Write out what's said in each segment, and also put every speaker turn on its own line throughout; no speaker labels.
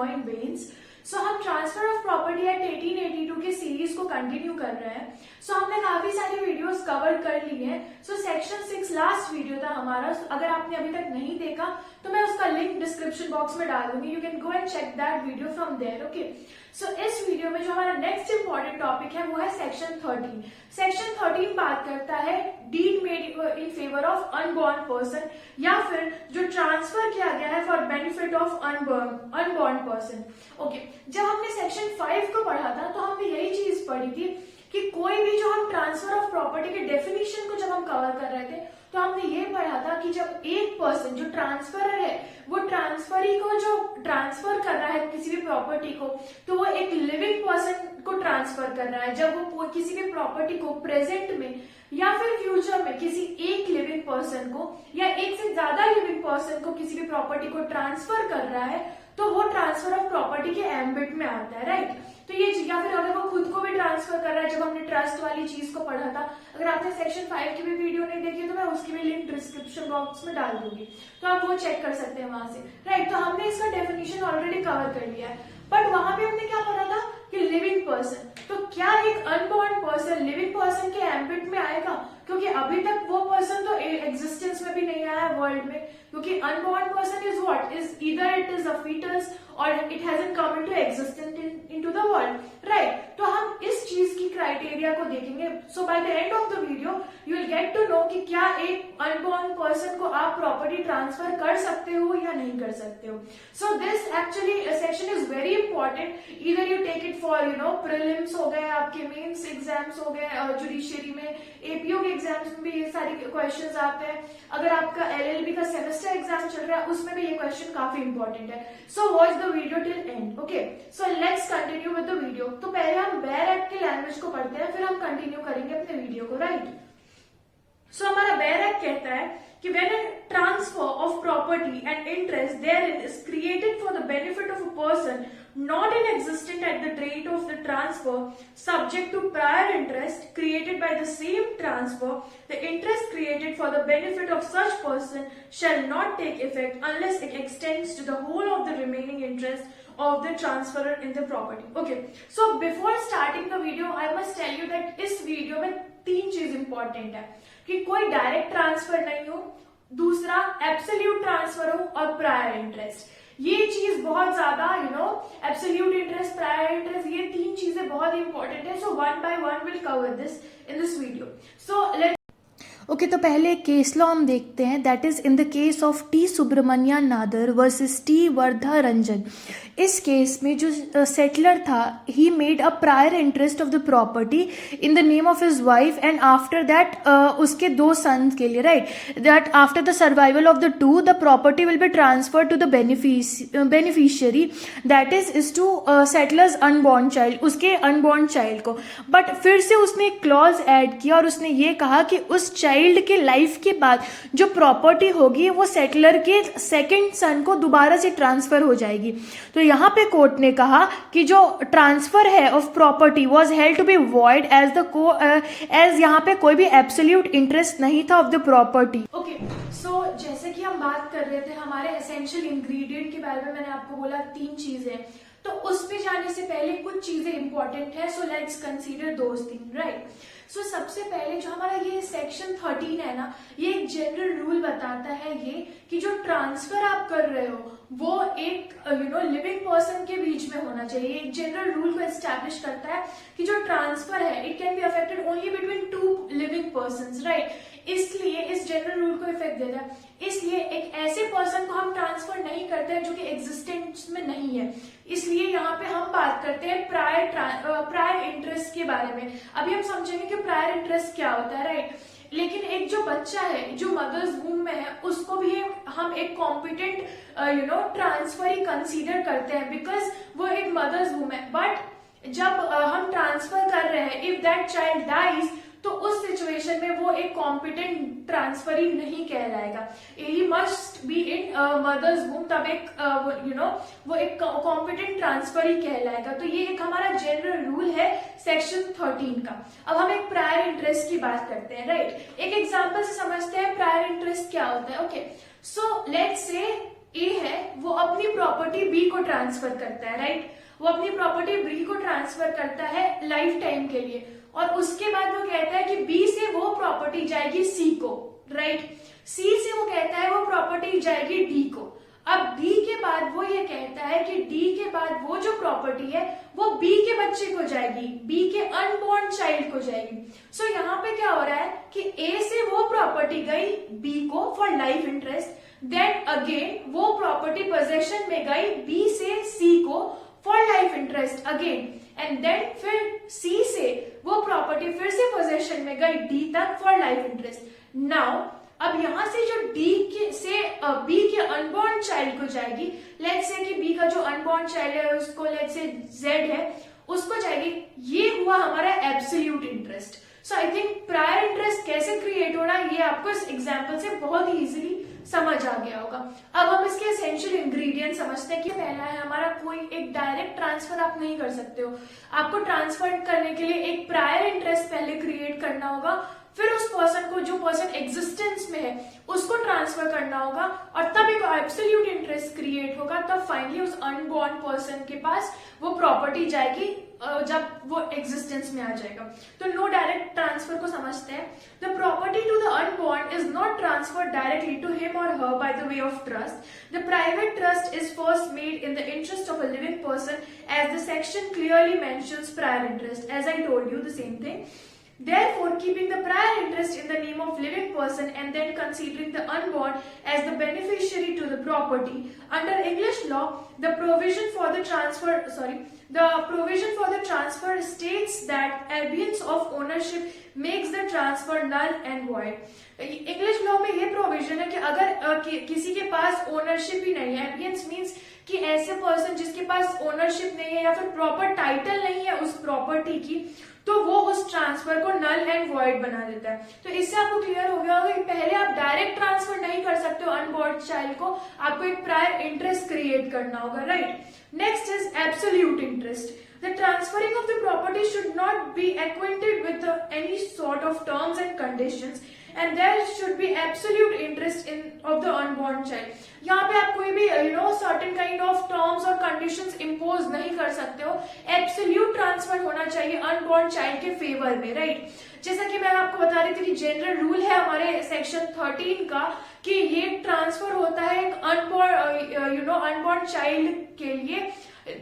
Joint veins. सो हम transfer of property eight 1882 के series को कंटिन्यू कर रहे हैं। सो हमने काफी सारी वीडियोस कवर कर ली हैं। सो सेक्शन 6 लास्ट वीडियो था हमारा। अगर आपने अभी तक नहीं देखा तो मैं उसका लिंक डिस्क्रिप्शन बॉक्स में डाल दूंगी, you can go and check that video from there. Okay, so इस वीडियो में जो हमारा नेक्स्ट इंपॉर्टेंट टॉपिक है वो है सेक्शन 13। सेक्शन 13 बात करता है deed made in favour of unborn person, या फिर जो ट्रांसफर किया गया है for benefit of unborn person. Okay, जब हमने सेक्शन 5 को पढ़ा था तो हमने यही चीज पढ़ी थी कि कोई भी जो हम ट्रांसफर ऑफ प्रॉपर्टी के डेफिनेशन को जब हम कवर कर रहे थे तो हमने ये पढ़ा था कि जब एक पर्सन जो ट्रांसफरर है वो ट्रांसफरी को जो ट्रांसफर कर रहा है किसी भी प्रॉपर्टी को, तो वो एक लिविंग पर्सन को ट्रांसफर कर रहा है। जब वो किसी भी प्रॉपर्टी को प्रेजेंट में या फिर फ्यूचर में किसी एक लिविंग पर्सन को या एक से ज्यादा लिविंग पर्सन को किसी भी प्रॉपर्टी को ट्रांसफर कर रहा है तो वो ट्रांसफर ऑफ प्रॉपर्टी के एम्बिट में आता है, राइट। तो ये, या फिर अगर वो खुद को भी ट्रांसफर कर रहा है, जब हमने ट्रस्ट वाली चीज को पढ़ा था, अगर आपने सेक्शन 5 की भी वीडियो नहीं देखी तो मैं उसकी भी लिंक डिस्क्रिप्शन बॉक्स में डाल दूंगी, तो आप वो चेक कर सकते हैं वहां से, राइट। तो हमने इसका डेफिनेशन ऑलरेडी कवर कर लिया है, बट वहां पे हमने क्या पढ़ा था कि लिविंग पर्सन, तो क्या एक अनबॉर्न पर्सन लिविंग पर्सन के एम्बिट में आएगा? क्योंकि अभी तक वो पर्सन तो एग्जिस्टेंस में भी नहीं आया है वर्ल्ड में, क्योंकि unborn person is what is either it is a foetus और it hasn't come into existence into the world, right. तो हम इस चीज की क्राइटेरिया को देखेंगे। So by the end of the video you will get to know कि क्या एक अनबॉर्न पर्सन को आप प्रॉपर्टी ट्रांसफर कर सकते हो या नहीं कर सकते हो। So this actually section is very important, either you take it for prelims हो गए, आपके मेंस एग्जाम्स हो गए, जुडिशियरी में एपीओ के एग्जाम्स में भी ये सारे क्वेश्चंस आते हैं, अगर आपका एलएलबी का सेमेस्टर एग्जाम चल रहा है उसमें भी ये क्वेश्चन काफी इंपॉर्टेंट है। So watch the video till and. Okay, so let's continue with the video. तो पहले हम बेयर एक्ट की लैंग्वेज को पढ़ते हैं, फिर हम कंटिन्यू करेंगे अपने वीडियो को, राइट। सो हमारा बेयर एक्ट कहता है कि when a transfer of property and interest therein is created for the benefit of a person not in existence at the date of the transfer, subject to prior interest created by the same transfer, the interest created for the benefit of such person shall not take effect unless it extends to the whole of the remaining interest of the transferor in the property. Okay, so before starting the video I must tell you that इस video में 3 चीज important है कि कोई direct transfer नहीं हो, दूसरा absolute transfer हो और प्रायर इंटरेस्ट। ये चीज बहुत ज्यादा एब्सोल्यूट इंटरेस्ट, प्रायर इंटरेस्ट, ये 3 चीजें बहुत इंपॉर्टेंट है। So one by one will cover this in this video. So let
okay, तो पहले केस लॉ हम देखते हैं, that is in the case of T Subramanya Nadar versus T Vardha Ranjan. इस केस में जो सेटलर था he made a prior interest of the property in the name of his wife and after that उसके 2 सन्स के लिए, right, that after the survival of the two the property will be transfer to the beneficiary that is to settler's unborn child, उसके unborn child को। But फिर से उसने एक clause add किया और उसने ये कहा कि उस चाइल्ड के लाइफ के बाद जो प्रॉपर्टी होगी वो सेटलर के सेकंड सन को दोबारा से ट्रांसफर हो जाएगी। तो यहाँ पे कोर्ट ने कहा कि जो ट्रांसफर है of property was held to be void as यहाँ पे कोई भी एब्सोल्यूट इंटरेस्ट नहीं था of the property.
Okay, so जैसे कि हम बात कर रहे थे हमारे एसेंशियल इंग्रेडिएंट के बारे में, मैंने आपको बोला 3 चीजें, तो उस पे जाने से पहले कुछ चीजें इंपॉर्टेंट है। So let's consider those thing, right. So सबसे पहले जो हमारा ये सेक्शन 13 है ना, ये एक जनरल रूल बताता है ये कि जो ट्रांसफर आप कर रहे हो वो एक लिविंग पर्सन के बीच में होना चाहिए। एक जनरल रूल को एस्टैब्लिश करता है कि जो ट्रांसफर है it can be affected only between 2 living persons, right. इसलिए इस जनरल रूल को इफेक्ट देता है, इसलिए एक ऐसे पर्सन को हम ट्रांसफर नहीं करते हैं जो कि एग्जिस्टेंस में नहीं है। इसलिए यहाँ पे हम बात करते हैं प्रायर इंटरेस्ट के बारे में। अभी हम समझेंगे कि प्रायर इंटरेस्ट क्या होता है, राइट। लेकिन एक जो बच्चा है जो मदर्स वूम में है उसको भी हम एक कॉम्पिटेंट ट्रांसफर ही कंसीडर करते हैं, बिकॉज वो एक मदर्स वूम है। बट जब हम ट्रांसफर कर रहे हैं, इफ दैट चाइल्ड डाइज, तो उस सिचुएशन में वो एक कॉम्पिटेंट ट्रांसफरी नहीं कहलाएगा। He must be in mother's womb, तब एक वो एक कॉम्पिटेंट ट्रांसफरी कहलाएगा। तो ये एक हमारा जनरल रूल है सेक्शन 13 का। अब हम एक प्रायर इंटरेस्ट की बात करते हैं, राइट। एक एग्जांपल से समझते हैं प्रायर इंटरेस्ट क्या होता है। ओके, सो लेट्स से ए है, वो अपने अपनी प्रॉपर्टी बी को ट्रांसफर करता है, राइट। वो अपनी प्रॉपर्टी बी को ट्रांसफर करता है लाइफ टाइम के लिए, और उसके बाद वो कहता है कि बी से वो प्रॉपर्टी जाएगी सी को, राइट। सी से वो कहता है वो प्रॉपर्टी जाएगी डी को। अब डी के बाद वो ये कहता है कि डी के बाद वो जो प्रॉपर्टी है वो बी के बच्चे को जाएगी, बी के अनबॉर्न चाइल्ड को जाएगी। सो यहाँ पे क्या हो रहा है कि ए से वो प्रॉपर्टी गई बी को for life interest, then again वो प्रॉपर्टी पोजेशन में गई बी से सी को for life interest again, and then फिर सी से वो प्रॉपर्टी फिर से पोजेशन में गई डी तक फॉर लाइफ इंटरेस्ट। नाउ अब यहां से जो डी से बी के अनबॉर्न चाइल्ड को जाएगी, लेट्स से कि बी का जो अनबॉर्न चाइल्ड है उसको लेट्स से जेड है, उसको जाएगी, ये हुआ हमारा absolute interest. So I think prior interest कैसे क्रिएट हो रहा है ये आपको इस एग्जाम्पल से बहुत ही इजीली समझ आ गया होगा। अब हम इसके एसेंशियल इंग्रेडिएंट समझते हैं कि पहला है हमारा कोई एक डायरेक्ट ट्रांसफर आप नहीं कर सकते हो, आपको ट्रांसफर करने के लिए एक प्रायर इंटरेस्ट पहले क्रिएट करना होगा, फिर उस पर्सन को जो पर्सन एग्जिस्टेंस में है उसको ट्रांसफर करना होगा, और तब एक एब्सोल्यूट इंटरेस्ट क्रिएट होगा, तब फाइनली उस अनबॉर्न पर्सन के पास वो प्रॉपर्टी जाएगी जब वो एग्जिस्टेंस में आ जाएगा। तो नो डायरेक्ट ट्रांसफर को समझते हैं। The property to the unborn is not transferred directly to him और her by the way of trust. The private trust is first made in the interest of a living person as the section clearly mentions prior interest, as I told you the same thing. Therefore, keeping the prior interest in the name of living person and then considering the unborn as the beneficiary to the property, under English law, the provision for the transfer states that abeyance of ownership makes the transfer null and void. English law में ये provision है कि अगर किसी के पास ownership ही नहीं है, एबियंस means कि ऐसे पर्सन जिसके पास ओनरशिप नहीं है या फिर प्रॉपर टाइटल नहीं है उस प्रॉपर्टी की, तो वो उस ट्रांसफर को नल एंड वॉइड बना देता है। तो इससे आपको क्लियर हो गया होगा कि पहले आप डायरेक्ट ट्रांसफर नहीं कर सकते हो अनबॉर्न चाइल्ड को, आपको एक प्रायर इंटरेस्ट क्रिएट करना होगा, right. Next is absolute interest. The transferring of the property should not be acquainted with any sort of terms and conditions, and there should be absolute interest of the unborn child. यहाँ पे आप कोई भी certain kind of terms और conditions impose नहीं कर सकते हो, absolute transfer होना चाहिए unborn child के फेवर में, राइट। जैसा कि मैं आपको बता रही थी कि जनरल रूल है हमारे सेक्शन 13 का कि ये ट्रांसफर होता है एक अनबॉर्न चाइल्ड के लिए,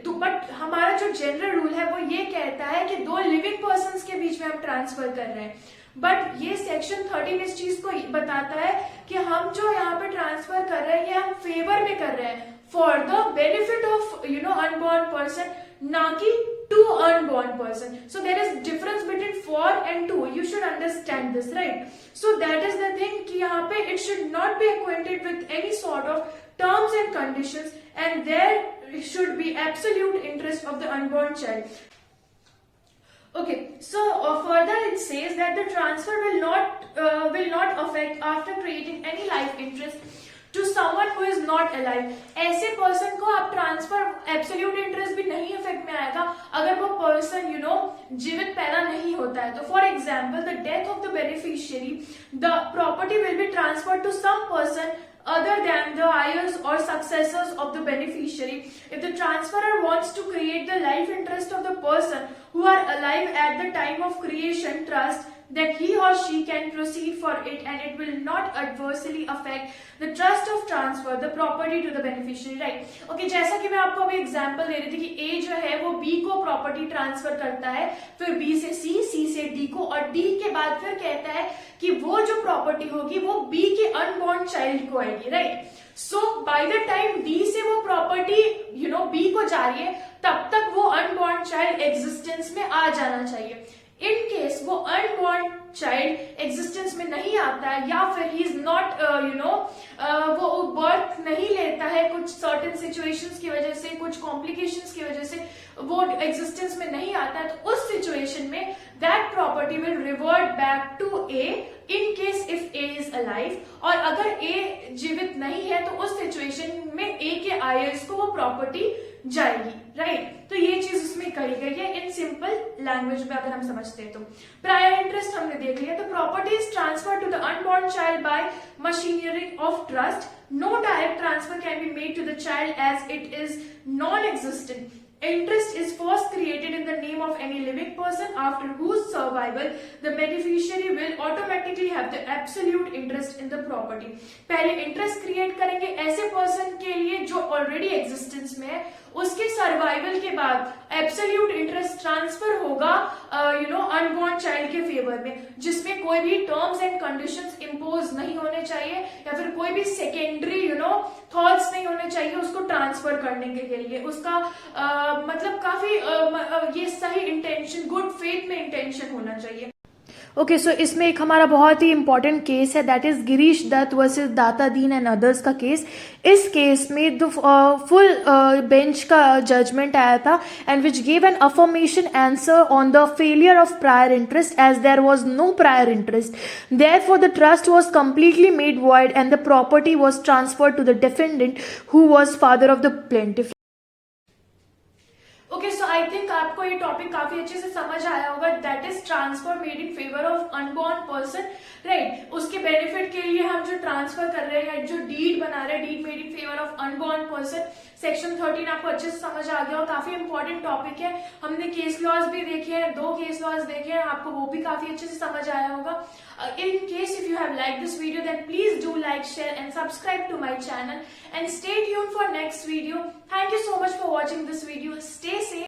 तो बट हमारा जो जनरल रूल है वो ये कहता है कि दो लिविंग पर्सन्स के बीच में हम ट्रांसफर कर रहे हैं, बट ये सेक्शन 13 इस चीज को बताता है कि हम जो यहाँ पे ट्रांसफर कर रहे हैं ये हम फेवर में कर रहे हैं for the benefit of unborn person, ना कि to unborn person. So there is difference between for and to, you should understand this, right. So that is the thing कि यहाँ पे it should not be acquainted with any sort of terms and conditions, and there should be absolute interest of the unborn child. Okay, so further it says that the transfer will not affect after creating any life interest to someone who is not alive. ऐसे person को आप transfer absolute interest भी नहीं effect में आएगा अगर वो person जीवित पैदा नहीं होता है। तो for example the death of the beneficiary, the property will be transferred to some person other than the heirs or successors of the beneficiary. If the transferor wants to create the life interest of the person who are alive at the time of creation trust, then he or she can proceed for it and it will not adversely affect the trust of transfer the property to the beneficiary, right? Okay, जैसा कि मैं आपको अभी example दे रही थी कि A जो है वो B को प्रॉपर्टी ट्रांसफर करता है, फिर B से C, C से D को, और D के बाद फिर कहता है कि वो जो प्रॉपर्टी होगी वो B के अनबॉर्न चाइल्ड को आएगी, right. So by the time D से वो प्रॉपर्टी B को जा रही है तब तक वो अनबॉर्न चाइल्ड एग्जिस्टेंस में आ जाना चाहिए। इन केस वो अनबॉर्न चाइल्ड एग्जिस्टेंस में नहीं आता है या फिर ही इज नॉट वो बर्थ नहीं लेता है, कुछ सर्टेन सिचुएशंस की वजह से, कुछ कॉम्प्लिकेशंस की वजह से वो एग्जिस्टेंस में नहीं आता है, तो उस सिचुएशन में that property will revert back to A in case if A is alive, और अगर ए जीवित नहीं है तो उस सिचुएशन में ए के आयर्स को वो प्रॉपर्टी जाएगी, राइट। तो ये चीज उसमें कही गई है इन सिंपल लैंग्वेज में अगर हम समझते हैं तो। प्रायर इंटरेस्ट हमने देख लिया। तो property is transfer to the unborn child by machinery of trust, no direct transfer can be made to the the child as it is non-existent. Interest is first created in the name of any living person after whose survival the beneficiary will automatically have the absolute interest in the property. पहले interest create करेंगे ऐसे person के लिए जो already existence में है, उसके survival के बाद एब्सोल्यूट इंटरेस्ट ट्रांसफर होगा अनबॉर्न चाइल्ड के फेवर में, जिसमें कोई भी टर्म्स एंड कंडीशंस इम्पोज नहीं होने चाहिए या फिर कोई भी सेकेंडरी थॉट्स नहीं होने चाहिए उसको ट्रांसफर करने के लिए। उसका मतलब काफी ये सही इंटेंशन, गुड फेथ में इंटेंशन होना चाहिए।
ओके सो इसमें एक हमारा बहुत ही इंपॉर्टेंट केस है, that is Girish Dutt versus Data Deen and others का केस। इस केस में द फुल बेंच का जजमेंट आया था and which give an affirmation answer on the failure of prior interest as there was no prior interest. Therefore the trust was completely made void and the property was transferred to the defendant who was father of the plaintiff.
Okay so I think आपको ये topic काफी अच्छे से समझ आया होगा। That is transfer made in favour of unborn person, right. उसके benefit के लिए हम जो ट्रांसफर कर रहे हैं, जो डीड बना रहे हैं, deed made in favour of unborn person, section 13 आपको अच्छे से समझ आ गया हो। काफी इंपॉर्टेंट टॉपिक है। हमने केस लॉज भी देखे हैं, 2 केस लॉज देखे हैं, आपको वो भी काफी अच्छे से समझ आया होगा। In case if you have liked this video, then please do like, share and subscribe to my channel and stay tuned for next video. Thank you so much for watching this video. Stay safe.